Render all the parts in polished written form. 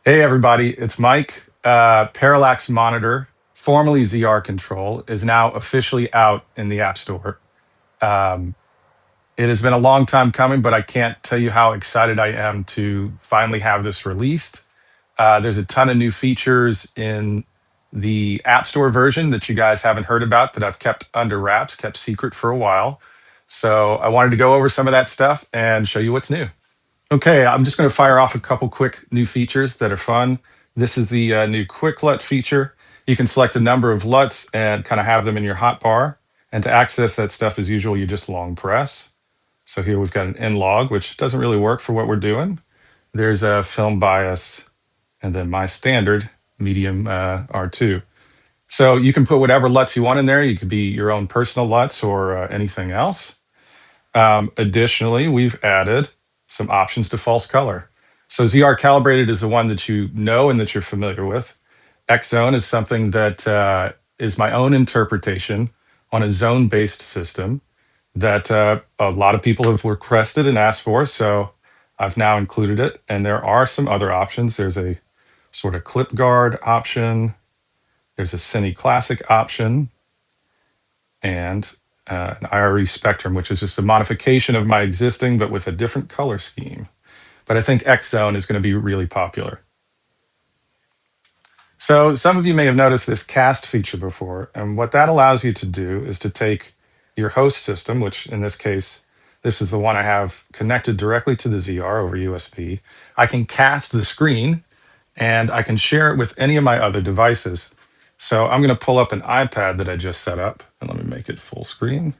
Hey everybody, it's Mike. Parallax Monitor, formerly ZR Control, is now officially out in the App Store. Um, it has been a long time coming, but I can't tell you how excited I am to finally have this released. There's a ton of new features in the App Store version that you guys haven't heard about that I've kept under wraps, kept secret for a while. So I wanted to go over some of that stuff and show you what's new. Okay, I'm just going to fire off a couple quick new features that are fun. This is the new Quick LUT feature. You can select a number of LUTs and kind of have them in your hotbar. And to access that stuff, as usual, you just long press. So here we've got an N log, which doesn't really work for what we're doing. There's a film bias, and then my standard medium R2. So you can put whatever LUTs you want in there. You could be your own personal LUTs or anything else. Additionally, we've added some options to false color. So ZR calibrated is the one that you know and that you're familiar with. X-zone is something that is my own interpretation on a zone-based system that a lot of people have requested and asked for. So I've now included it. And there are some other options. There's a sort of clip guard option. There's a Cine Classic option. And an IRE spectrum, which is just a modification of my existing, but with a different color scheme. But I think X-zone is going to be really popular. So some of you may have noticed this cast feature before, and what that allows you to do is to take your host system, which in this case, this is the one I have connected directly to the ZR over USB. I can cast the screen, and I can share it with any of my other devices. So I'm going to pull up an iPad that I just set up, and let me make it full screen.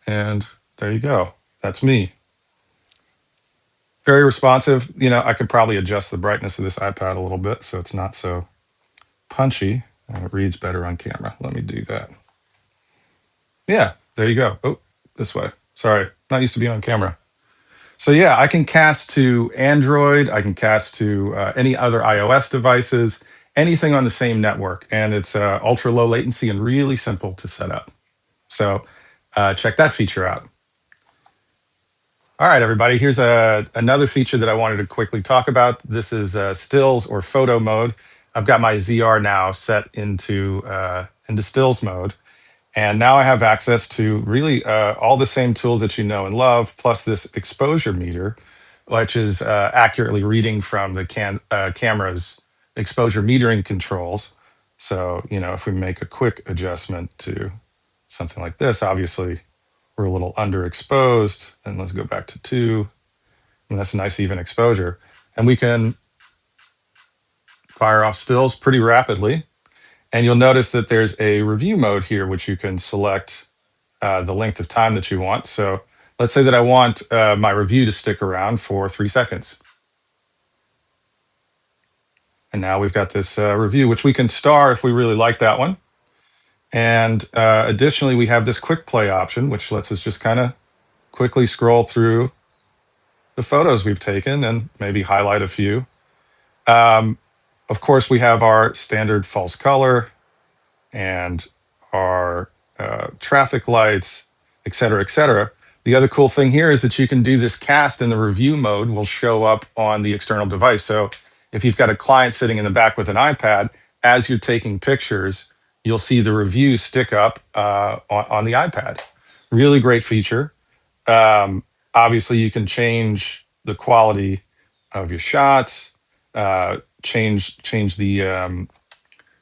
And there you go. That's me. Very responsive. You know, I could probably adjust the brightness of this iPad a little bit so it's not so punchy and it reads better on camera. Let me do that. Yeah, there you go. Oh, this way. Sorry, not used to being on camera. So yeah, I can cast to Android. I can cast to any other iOS devices, anything on the same network. And it's ultra low latency and really simple to set up. So check that feature out. All right, everybody, here's another feature that I wanted to quickly talk about. This is stills or photo mode. I've got my ZR now set into stills mode. And now I have access to really all the same tools that you know and love, plus this exposure meter, which is accurately reading from the camera's exposure metering controls. So, you know, if we make a quick adjustment to something like this, obviously, we're a little underexposed. And let's go back to 2. And that's a nice even exposure. And we can fire off stills pretty rapidly. And you'll notice that there's a review mode here, which you can select the length of time that you want. So let's say that I want my review to stick around for 3 seconds. And now we've got this review, which we can star if we really like that one. And additionally, we have this quick play option, which lets us just kind of quickly scroll through the photos we've taken and maybe highlight a few. Of course, we have our standard false color and our traffic lights, et cetera, et cetera. The other cool thing here is that you can do this cast in the review mode will show up on the external device. So if you've got a client sitting in the back with an iPad, as you're taking pictures, you'll see the review stick up on the iPad. Really great feature. Obviously, you can change the quality of your shots, change the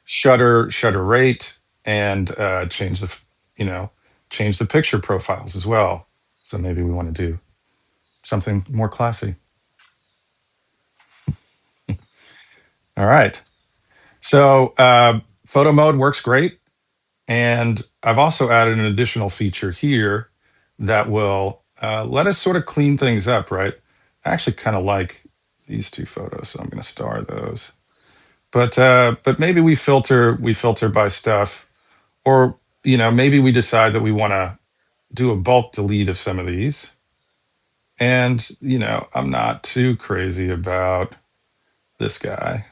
shutter rate, and change the picture profiles as well. So maybe we want to do something more classy. All right. So photo mode works great. And I've also added an additional feature here that will let us sort of clean things up, right? I actually kind of like these 2 photos, so I'm going to star those. But maybe we filter by stuff, or maybe we decide that we want to do a bulk delete of some of these. And I'm not too crazy about this guy,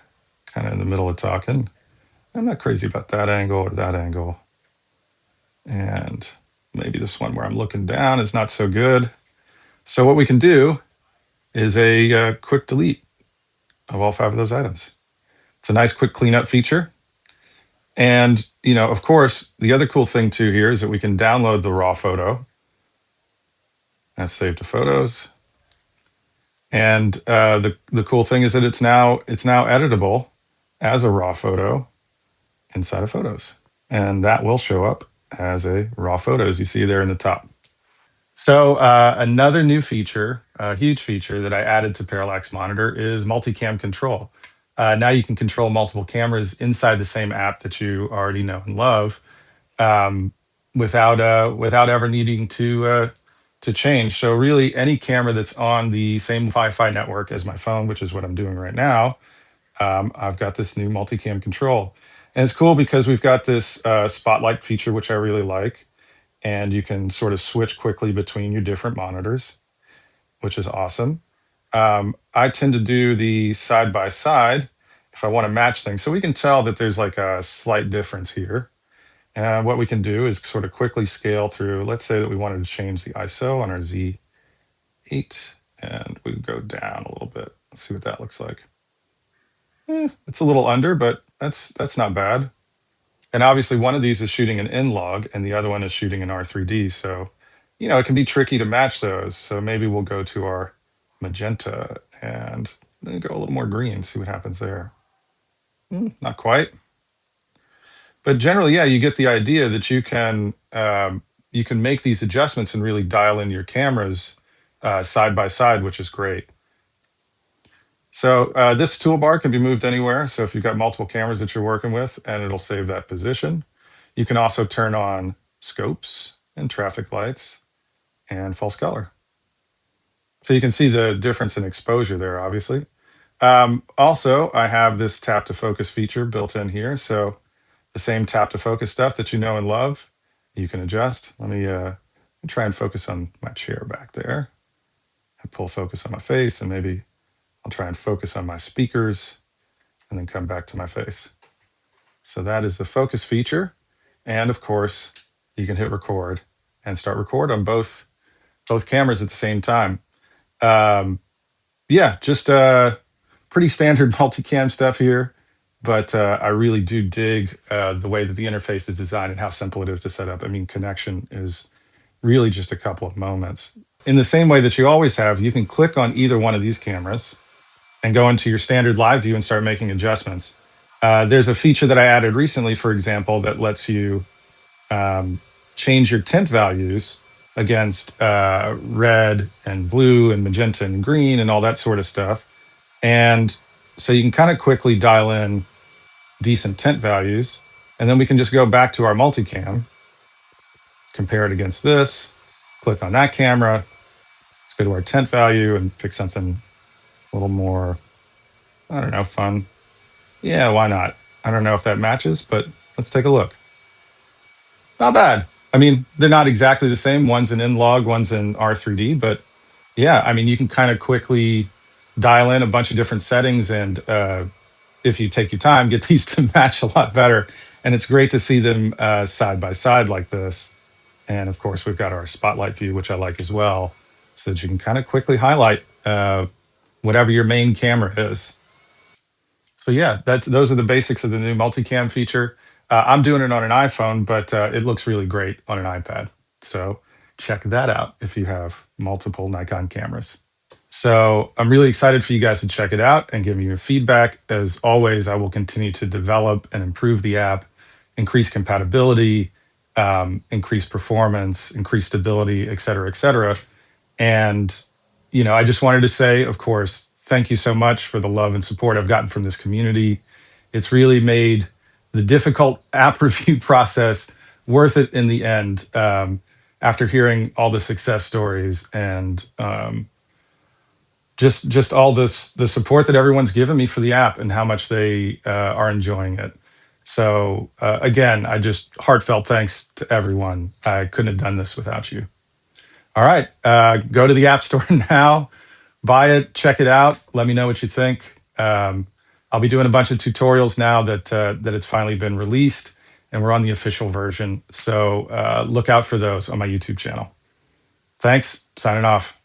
kind of in the middle of talking. I'm not crazy about that angle or that angle. And maybe this one where I'm looking down is not so good. So what we can do is a quick delete. of all 5 of those items. It's a nice quick cleanup feature. And, of course, the other cool thing too here is that we can download the raw photo. That's saved to photos. And the cool thing is that it's now editable as a raw photo inside of Photos, and that will show up as a raw photo, as you see there in the top. So another new feature, a huge feature that I added to Parallax Monitor is Multicam control. Now you can control multiple cameras inside the same app that you already know and love, without ever needing to change. So really, any camera that's on the same Wi-Fi network as my phone, which is what I'm doing right now, I've got this new multicam control. And it's cool because we've got this spotlight feature, which I really like. And you can sort of switch quickly between your different monitors, which is awesome. I tend to do the side by side if I want to match things. So we can tell that there's like a slight difference here. And what we can do is sort of quickly scale through. Let's say that we wanted to change the ISO on our Z8, and we go down a little bit. Let's see what that looks like. It's a little under, but that's not bad. And obviously, one of these is shooting an N-Log, and the other one is shooting an R3D. So, it can be tricky to match those. So maybe we'll go to our magenta and then go a little more green, see what happens there. Not quite. But generally, yeah, you get the idea that you can make these adjustments and really dial in your cameras side by side, which is great. So this toolbar can be moved anywhere. So if you've got multiple cameras that you're working with, and it'll save that position. You can also turn on scopes and traffic lights and false color. So you can see the difference in exposure there, obviously. Also, I have this tap to focus feature built in here. So the same tap to focus stuff that you know and love, you can adjust. Let me try and focus on my chair back there. And pull focus on my face, and maybe I'll try and focus on my speakers and then come back to my face. So that is the focus feature. And of course, you can hit record and start record on both cameras at the same time. Yeah, just pretty standard multicam stuff here. But I really do dig the way that the interface is designed and how simple it is to set up. I mean, connection is really just a couple of moments. In the same way that you always have, you can click on either one of these cameras and go into your standard live view and start making adjustments. There's a feature that I added recently, for example, that lets you change your tint values against red and blue and magenta and green and all that sort of stuff. And so you can kind of quickly dial in decent tint values. And then we can just go back to our multicam, compare it against this, click on that camera. Let's go to our tint value and pick something a little more, I don't know, fun. Yeah, why not? I don't know if that matches, but let's take a look. Not bad. I mean, they're not exactly the same. One's an N-Log, one's an R3D, but yeah, I mean, you can kind of quickly dial in a bunch of different settings, and if you take your time, get these to match a lot better. And it's great to see them side by side like this. And of course, we've got our spotlight view, which I like as well, so that you can kind of quickly highlight whatever your main camera is. So yeah, those are the basics of the new multicam feature. I'm doing it on an iPhone, but it looks really great on an iPad. So check that out if you have multiple Nikon cameras. So I'm really excited for you guys to check it out and give me your feedback. As always, I will continue to develop and improve the app, increase compatibility, increase performance, increase stability, et cetera, et cetera. And, I just wanted to say, of course, thank you so much for the love and support I've gotten from this community. It's really made the difficult app review process worth it in the end, after hearing all the success stories and just all the support that everyone's given me for the app and how much they are enjoying it. So again, I just heartfelt thanks to everyone. I couldn't have done this without you. All right, go to the App Store now, buy it, check it out. Let me know what you think. I'll be doing a bunch of tutorials now that it's finally been released and we're on the official version. So look out for those on my YouTube channel. Thanks. Signing off.